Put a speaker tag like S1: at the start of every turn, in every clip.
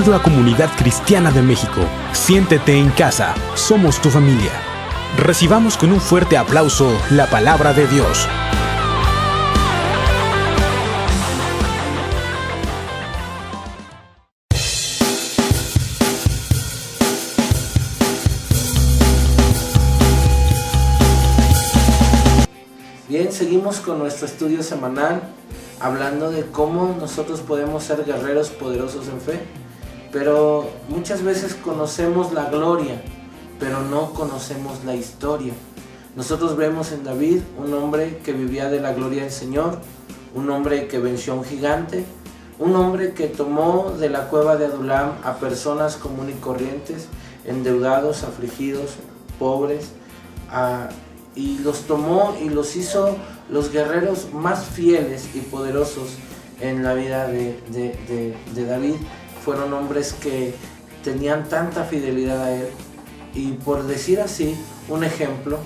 S1: Bienvenido a Comunidad Cristiana de México. Siéntete en casa, somos tu familia. Recibamos con un fuerte aplauso la palabra de Dios.
S2: Bien, seguimos con nuestro estudio semanal, hablando de cómo nosotros podemos ser guerreros poderosos en fe. Pero muchas veces conocemos la gloria, pero no conocemos la historia. Nosotros vemos en David un hombre que vivía de la gloria del Señor, un hombre que venció a un gigante, un hombre que tomó de la cueva de Adulam a personas comunes y corrientes, endeudados, afligidos, pobres, y los tomó y los hizo los guerreros más fieles y poderosos en la vida de David. Fueron hombres que tenían tanta fidelidad a él. Y por decir así, un ejemplo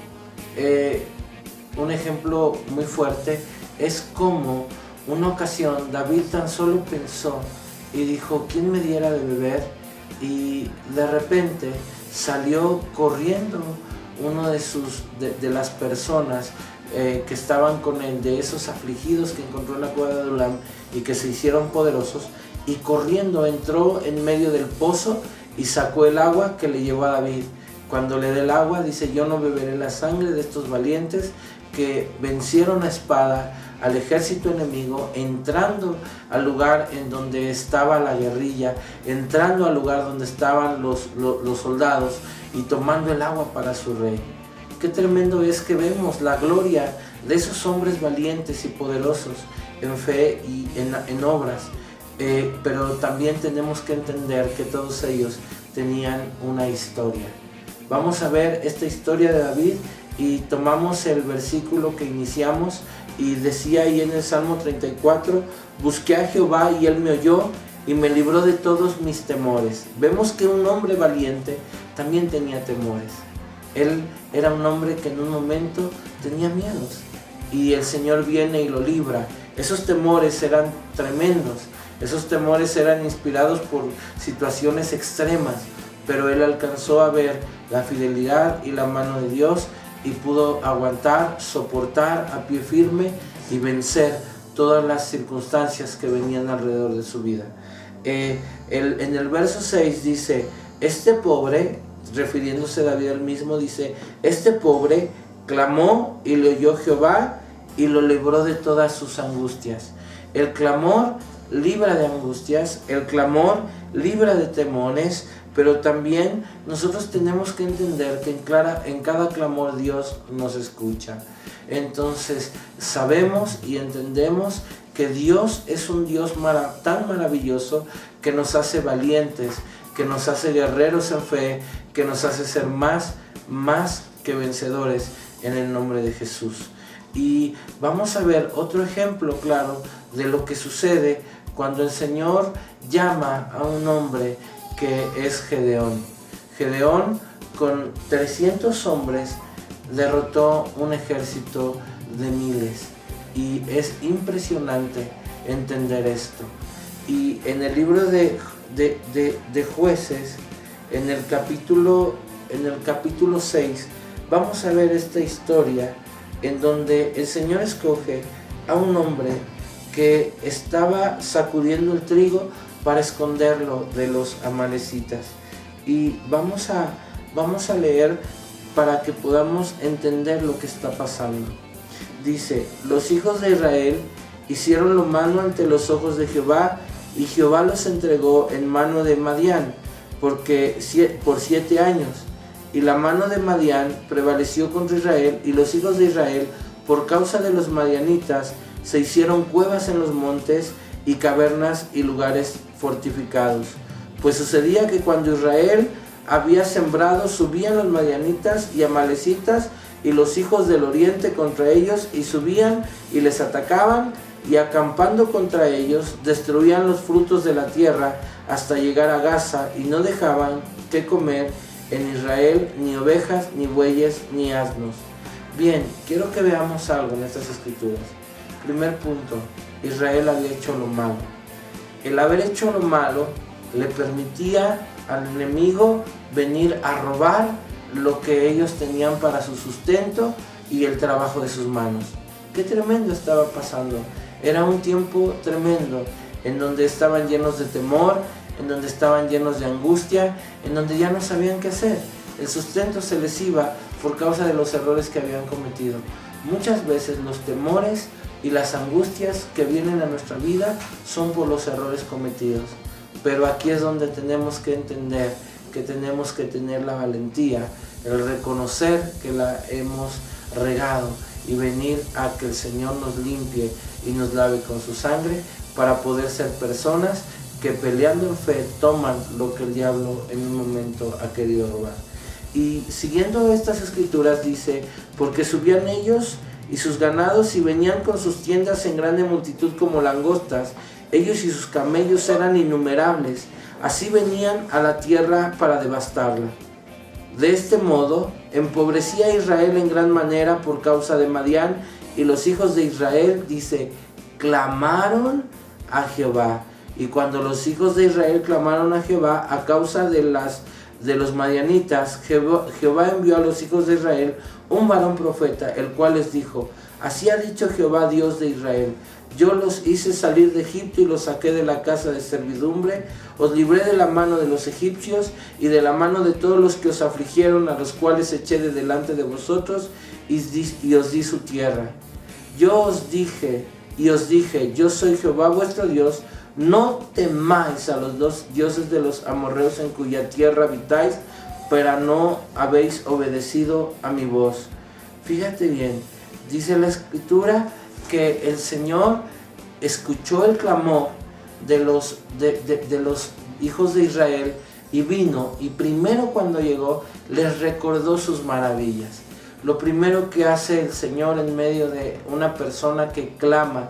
S2: muy fuerte es como una ocasión David tan solo pensó y dijo: ¿quién me diera de beber? Y de repente salió corriendo uno de las personas que estaban con él, de esos afligidos que encontró en la cueva de Adulam y que se hicieron poderosos, y corriendo entró en medio del pozo y sacó el agua que le llevó a David. Cuando le dé el agua, dice: yo no beberé la sangre de estos valientes que vencieron a espada al ejército enemigo, entrando al lugar en donde estaba la guerrilla, entrando al lugar donde estaban los soldados y tomando el agua para su rey. Qué tremendo es que vemos la gloria de esos hombres valientes y poderosos en fe y en obras. Pero también tenemos que entender que todos ellos tenían una historia. Vamos a ver esta historia de David y tomamos el versículo que iniciamos y decía ahí en el Salmo 34: busqué a Jehová y él me oyó y me libró de todos mis temores. Vemos que un hombre valiente también tenía temores. Él era un hombre que en un momento tenía miedos y el Señor viene y lo libra. Esos temores eran tremendos. Esos temores eran inspirados por situaciones extremas, pero él alcanzó a ver la fidelidad y la mano de Dios y pudo aguantar, soportar a pie firme y vencer todas las circunstancias que venían alrededor de su vida. En el verso 6 dice: este pobre, refiriéndose a David él mismo, dice: este pobre clamó y le oyó Jehová y lo libró de todas sus angustias. El clamor libra de angustias, el clamor libra de temores, pero también nosotros tenemos que entender que en cada clamor Dios nos escucha. Entonces sabemos y entendemos que Dios es un Dios tan maravilloso que nos hace valientes, que nos hace guerreros en fe, que nos hace ser más que vencedores en el nombre de Jesús. Y vamos a ver otro ejemplo claro de lo que sucede cuando el Señor llama a un hombre que es Gedeón. Gedeón, con 300 hombres, derrotó un ejército de miles. Y es impresionante entender esto. Y en el libro de Jueces, en el capítulo 6, vamos a ver esta historia en donde el Señor escoge a un hombre que estaba sacudiendo el trigo para esconderlo de los amalecitas. Y vamos a leer para que podamos entender lo que está pasando. Dice: los hijos de Israel hicieron lo malo ante los ojos de Jehová, y Jehová los entregó en mano de Madián por 7 años. Y la mano de Madián prevaleció contra Israel, y los hijos de Israel, por causa de los madianitas, se hicieron cuevas en los montes y cavernas y lugares fortificados. Pues sucedía que cuando Israel había sembrado, subían los madianitas y amalecitas y los hijos del oriente contra ellos, y subían y les atacaban, y acampando contra ellos destruían los frutos de la tierra hasta llegar a Gaza, y no dejaban que comer en Israel ni ovejas, ni bueyes, ni asnos. Bien, quiero que veamos algo en estas escrituras. Primer punto: Israel había hecho lo malo. El haber hecho lo malo le permitía al enemigo venir a robar lo que ellos tenían para su sustento y el trabajo de sus manos. Qué tremendo estaba pasando. Era un tiempo tremendo en donde estaban llenos de temor, en donde estaban llenos de angustia, en donde ya no sabían qué hacer. El sustento se les iba por causa de los errores que habían cometido. Muchas veces los temores y las angustias que vienen a nuestra vida son por los errores cometidos. Pero aquí es donde tenemos que entender que tenemos que tener la valentía, el reconocer que la hemos regado y venir a que el Señor nos limpie y nos lave con su sangre para poder ser personas que peleando en fe toman lo que el diablo en un momento ha querido robar. Y siguiendo estas escrituras dice, porque subían ellos y sus ganados y venían con sus tiendas en grande multitud como langostas, ellos y sus camellos eran innumerables, así venían a la tierra para devastarla. De este modo, empobrecía a Israel en gran manera por causa de Madián, y los hijos de Israel, dice, clamaron a Jehová. Y cuando los hijos de Israel clamaron a Jehová a causa de los madianitas, Jehová envió a los hijos de Israel un varón profeta, el cual les dijo, así ha dicho Jehová Dios de Israel, yo los hice salir de Egipto y los saqué de la casa de servidumbre, os libré de la mano de los egipcios y de la mano de todos los que os afligieron, a los cuales eché de delante de vosotros y os di su tierra. Yo os dije, yo soy Jehová vuestro Dios, no temáis a los dos dioses de los amorreos en cuya tierra habitáis, pero no habéis obedecido a mi voz. Fíjate bien, dice la escritura que el Señor escuchó el clamor de los hijos de Israel y vino, y primero cuando llegó les recordó sus maravillas. Lo primero que hace el Señor en medio de una persona que clama,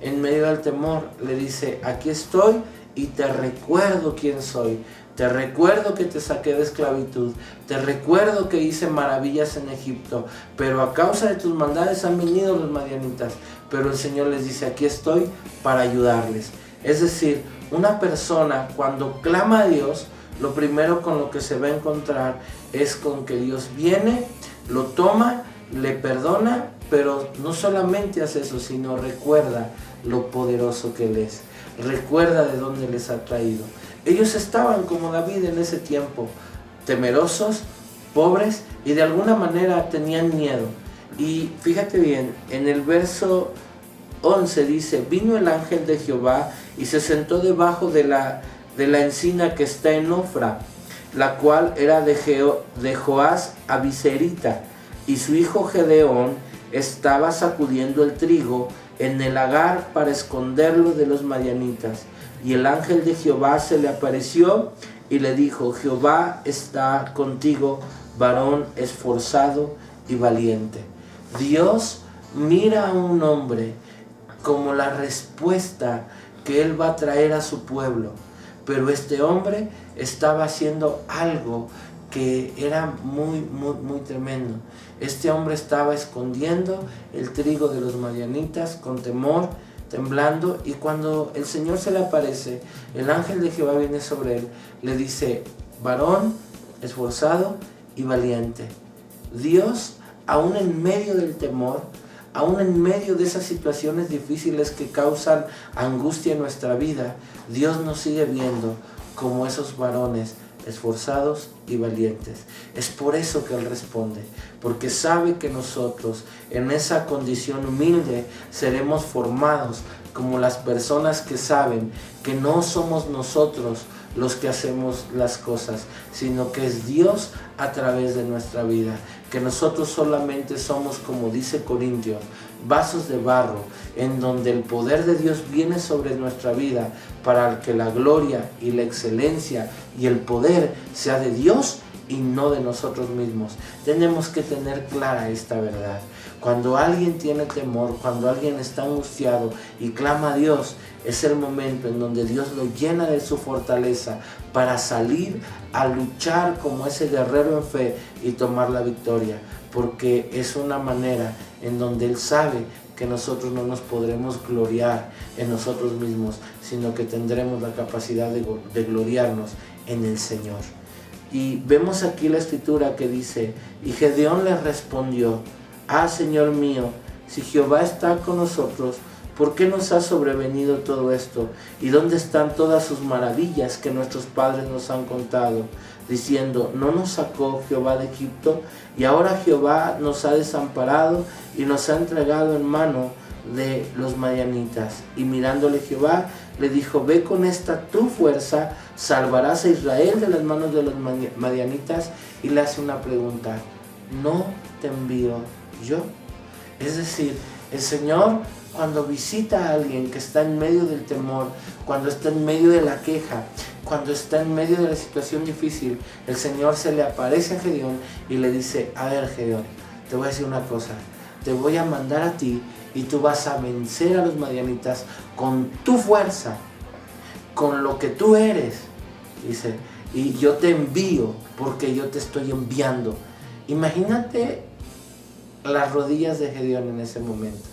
S2: en medio del temor, le dice, aquí estoy y te recuerdo quién soy. Te recuerdo que te saqué de esclavitud, te recuerdo que hice maravillas en Egipto, pero a causa de tus maldades han venido los madianitas. Pero el Señor les dice, aquí estoy para ayudarles. Es decir, una persona cuando clama a Dios, lo primero con lo que se va a encontrar es con que Dios viene, lo toma, le perdona, pero no solamente hace eso, sino recuerda lo poderoso que Él es. Recuerda de dónde les ha traído. Ellos estaban como David en ese tiempo, temerosos, pobres y de alguna manera tenían miedo. Y fíjate bien, en el verso 11 dice, vino el ángel de Jehová y se sentó debajo de la encina que está en Ofra, la cual era de Joás Abiserita, y su hijo Gedeón estaba sacudiendo el trigo en el lagar para esconderlo de los madianitas. Y el ángel de Jehová se le apareció y le dijo, Jehová está contigo, varón esforzado y valiente. Dios mira a un hombre como la respuesta que Él va a traer a su pueblo. Pero este hombre estaba haciendo algo que era muy tremendo. Este hombre estaba escondiendo el trigo de los madianitas con temor, temblando, y cuando el Señor se le aparece, el ángel de Jehová viene sobre él, le dice, varón esforzado y valiente. Dios, aún en medio del temor, aún en medio de esas situaciones difíciles que causan angustia en nuestra vida, Dios nos sigue viendo como esos varones esforzados y valientes. Es por eso que Él responde, porque sabe que nosotros en esa condición humilde seremos formados como las personas que saben que no somos nosotros los que hacemos las cosas, sino que es Dios a través de nuestra vida, que nosotros solamente somos, como dice Corintios, vasos de barro, en donde el poder de Dios viene sobre nuestra vida para que la gloria y la excelencia y el poder sea de Dios y no de nosotros mismos. Tenemos que tener clara esta verdad. Cuando alguien tiene temor, cuando alguien está angustiado y clama a Dios, es el momento en donde Dios lo llena de su fortaleza para salir a luchar como ese guerrero en fe y tomar la victoria, porque es una manera en donde Él sabe que nosotros no nos podremos gloriar en nosotros mismos, sino que tendremos la capacidad de gloriarnos en el Señor. Y vemos aquí la escritura que dice: y Gedeón le respondió: ah, Señor mío, si Jehová está con nosotros, ¿por qué nos ha sobrevenido todo esto? ¿Y dónde están todas sus maravillas que nuestros padres nos han contado, diciendo: no nos sacó Jehová de Egipto? Y ahora Jehová nos ha desamparado y nos ha entregado en mano de los madianitas. Y mirándole Jehová, le dijo: ve con esta tu fuerza, salvarás a Israel de las manos de los madianitas. Y le hace una pregunta: ¿no te envío yo? Es decir, el Señor, cuando visita a alguien que está en medio del temor, cuando está en medio de la queja, cuando está en medio de la situación difícil, el Señor se le aparece a Gedeón y le dice: a ver, Gedeón, te voy a decir una cosa, te voy a mandar a ti y tú vas a vencer a los madianitas con tu fuerza, con lo que tú eres. Dice: y yo te envío porque yo te estoy enviando. Imagínate las rodillas de Gedeón en ese momento.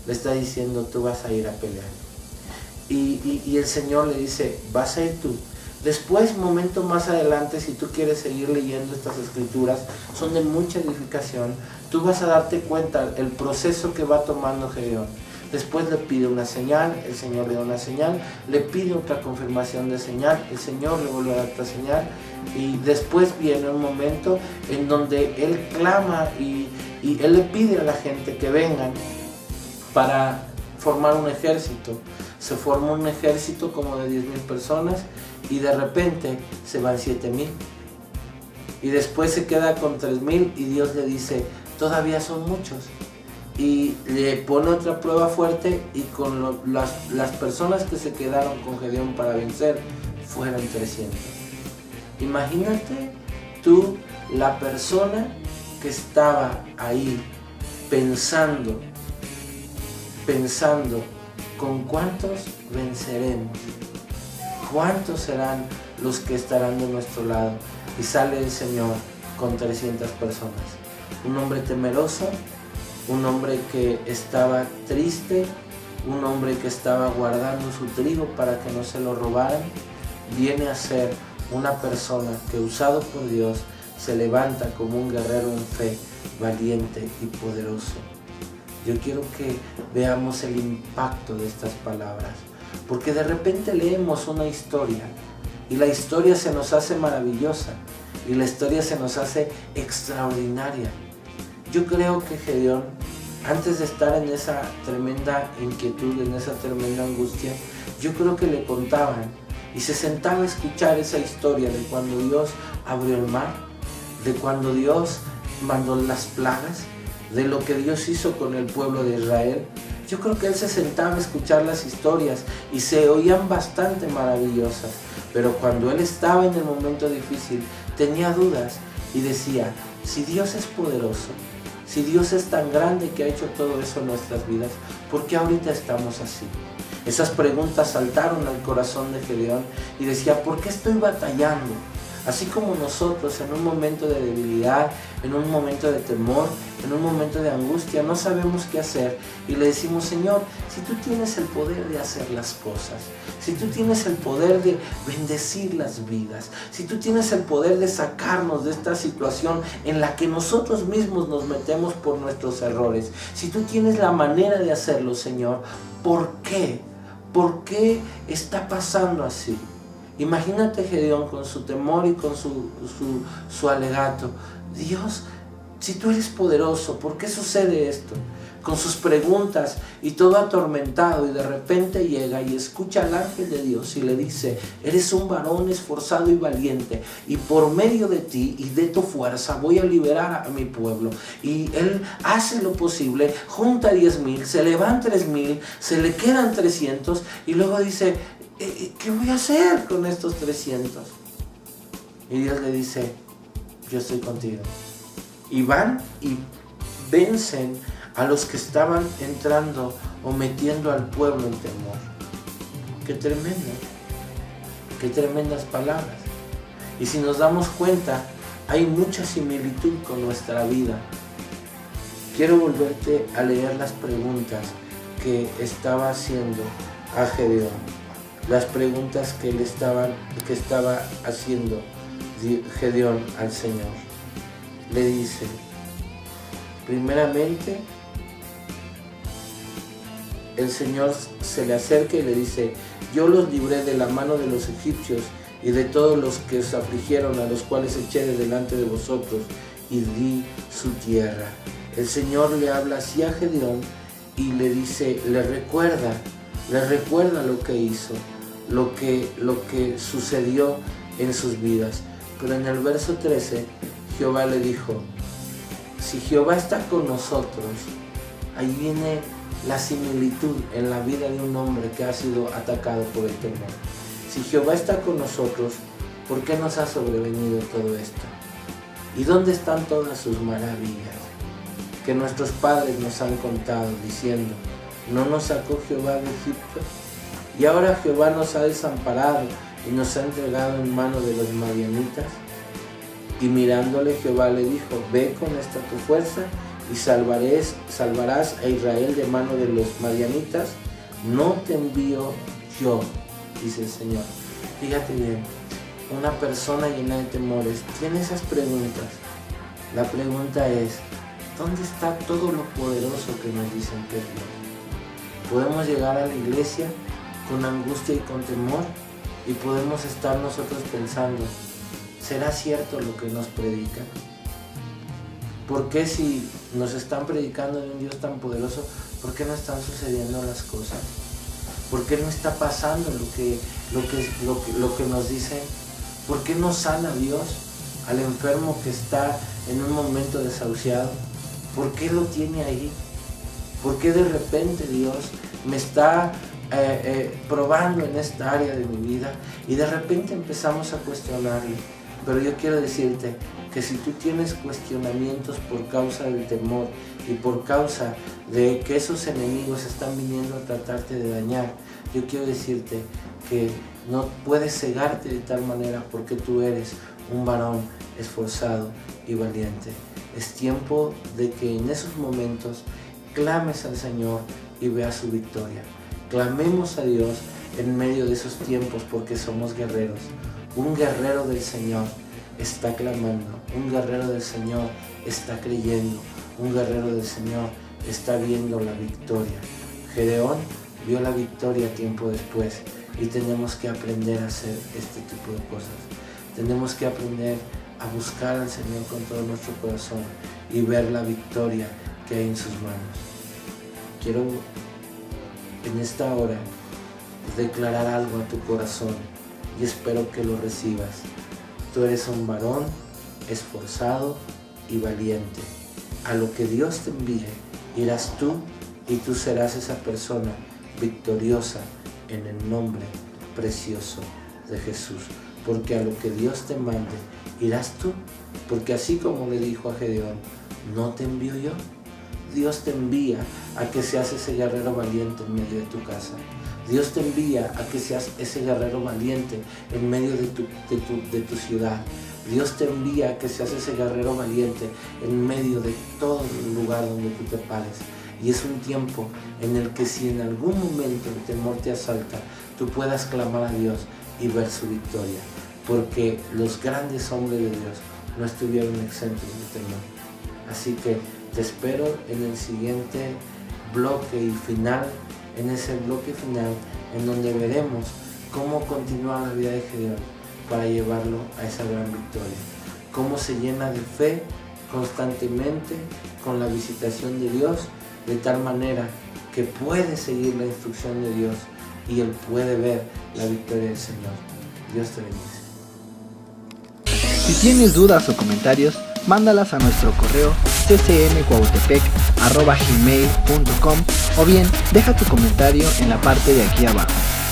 S2: Le está diciendo: tú vas a ir a pelear. Y el Señor le dice: vas a ir tú. Después, un momento más adelante, si tú quieres seguir leyendo estas escrituras, son de mucha edificación. Tú vas a darte cuenta el proceso que va tomando Gedeón. Después le pide una señal, el Señor le da una señal, le pide otra confirmación de señal, el Señor le vuelve a dar otra señal, y después viene un momento en donde él clama y él le pide a la gente que vengan para formar un ejército. Se forma un ejército como de 10,000 personas y de repente se van 7,000. Y después se queda con 3,000 y Dios le dice: todavía son muchos. Y le pone otra prueba fuerte y con las personas que se quedaron con Gedeón para vencer fueron 300. Imagínate tú la persona que estaba ahí pensando con cuántos venceremos, cuántos serán los que estarán de nuestro lado, y sale el Señor con 300 personas. Un hombre temeroso, un hombre que estaba triste, un hombre que estaba guardando su trigo para que no se lo robaran, viene a ser una persona que, usado por Dios, se levanta como un guerrero en fe, valiente y poderoso. Yo quiero que veamos el impacto de estas palabras, porque de repente leemos una historia y la historia se nos hace maravillosa y la historia se nos hace extraordinaria. Yo creo que Gedeón, antes de estar en esa tremenda inquietud, en esa tremenda angustia, yo creo que le contaban y se sentaba a escuchar esa historia de cuando Dios abrió el mar, de cuando Dios mandó las plagas, de lo que Dios hizo con el pueblo de Israel. Yo creo que él se sentaba a escuchar las historias y se oían bastante maravillosas, pero cuando él estaba en el momento difícil tenía dudas y decía: si Dios es poderoso, si Dios es tan grande que ha hecho todo eso en nuestras vidas, ¿por qué ahorita estamos así? Esas preguntas saltaron al corazón de Gedeón y decía: ¿por qué estoy batallando? Así como nosotros en un momento de debilidad, en un momento de temor, en un momento de angustia, no sabemos qué hacer y le decimos: Señor, si tú tienes el poder de hacer las cosas, si tú tienes el poder de bendecir las vidas, si tú tienes el poder de sacarnos de esta situación en la que nosotros mismos nos metemos por nuestros errores, si tú tienes la manera de hacerlo, Señor, ¿por qué? ¿Por qué está pasando así? Imagínate Gedeón con su temor y con su alegato: Dios, si tú eres poderoso, ¿por qué sucede esto? Con sus preguntas y todo atormentado, y de repente llega y escucha al ángel de Dios y le dice: eres un varón esforzado y valiente, y por medio de ti y de tu fuerza voy a liberar a mi pueblo. Y él hace lo posible, junta 10,000, se le van 3,000, se le quedan 300, y luego dice: ¿qué voy a hacer con estos 300? Y Dios le dice: yo estoy contigo. Y van y vencen a los que estaban entrando o metiendo al pueblo en temor. Qué tremendo, qué tremendas palabras. Y si nos damos cuenta, hay mucha similitud con nuestra vida. quiero volverte a leer las preguntas que estaba haciendo a Gedeón, las preguntas que estaba haciendo Gedeón al Señor. Le dice, primeramente, el Señor se le acerca y le dice, yo los libré de la mano de los egipcios y de todos los que os afligieron, a los cuales eché de delante de vosotros, y di su tierra. El Señor le habla así a Gedeón y le dice, le recuerda lo que hizo, lo que sucedió en sus vidas. Pero en el verso 13, Jehová le dijo, si Jehová está con nosotros, ahí viene la similitud en la vida de un hombre que ha sido atacado por el temor. Si Jehová está con nosotros, ¿por qué nos ha sobrevenido todo esto? ¿Y dónde están todas sus maravillas que nuestros padres nos han contado, diciendo, ¿no nos sacó Jehová de Egipto? Y ahora Jehová nos ha desamparado y nos ha entregado en mano de los madianitas. Y mirándole, Jehová le dijo, ve con esta tu fuerza y salvarás a Israel de mano de los madianitas. No te envío yo, dice el Señor. Fíjate bien, una persona llena de temores tiene esas preguntas. La pregunta es, ¿dónde está todo lo poderoso que nos dicen que es Dios? Podemos llegar a la iglesia con angustia y con temor y podemos estar nosotros pensando, ¿será cierto lo que nos predican? ¿Por qué si nos están predicando de un Dios tan poderoso, por qué no están sucediendo las cosas? ¿Por qué no está pasando lo que nos dicen? ¿Por qué no sana Dios al enfermo que está en un momento desahuciado? ¿Por qué lo tiene ahí? ¿Por qué de repente Dios me está probando en esta área de mi vida? Y de repente empezamos a cuestionarle. Pero yo quiero decirte que si tú tienes cuestionamientos por causa del temor y por causa de que esos enemigos están viniendo a tratarte de dañar, yo quiero decirte que no puedes cegarte de tal manera, porque tú eres un varón esforzado y valiente. Es tiempo de que en esos momentos clames al Señor y veas su victoria. Clamemos a Dios en medio de esos tiempos, porque somos guerreros. Un guerrero del Señor está clamando, un guerrero del Señor está creyendo, un guerrero del Señor está viendo la victoria. Gedeón vio la victoria tiempo después y tenemos que aprender a hacer este tipo de cosas. Tenemos que aprender a buscar al Señor con todo nuestro corazón y ver la victoria que hay en sus manos. Quiero en esta hora declarar algo a tu corazón y espero que lo recibas. Tú eres un varón esforzado y valiente. A lo que Dios te envíe, irás tú y tú serás esa persona victoriosa en el nombre precioso de Jesús. Porque a lo que Dios te mande, irás tú. Porque así como le dijo a Gedeón, ¿no te envío yo? Dios te envía a que seas ese guerrero valiente en medio de tu casa. Dios te envía a que seas ese guerrero valiente en medio de tu ciudad. Dios te envía a que seas ese guerrero valiente en medio de todo el lugar donde tú te pares. Y es un tiempo en el que si en algún momento el temor te asalta, tú puedas clamar a Dios y ver su victoria. Porque los grandes hombres de Dios no estuvieron exentos de temor. Así que te espero en el siguiente bloque y final, en ese bloque final en donde veremos cómo continúa la vida de Gedeón para llevarlo a esa gran victoria. Cómo se llena de fe constantemente con la visitación de Dios, de tal manera que puede seguir la instrucción de Dios y él puede ver la victoria del Señor. Dios te bendice.
S3: Si tienes dudas o comentarios, mándalas a nuestro correo ccmcuautepec@gmail.com o bien deja tu comentario en la parte de aquí abajo.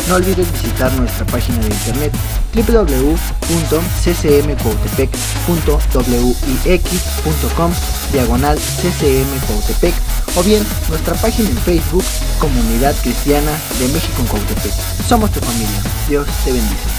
S3: No olvides visitar nuestra página de internet www.ccmcuautepec.wix.com/ccmcuautepec o bien nuestra página en Facebook Comunidad Cristiana de México en Cuautepec. Somos tu familia. Dios te bendice.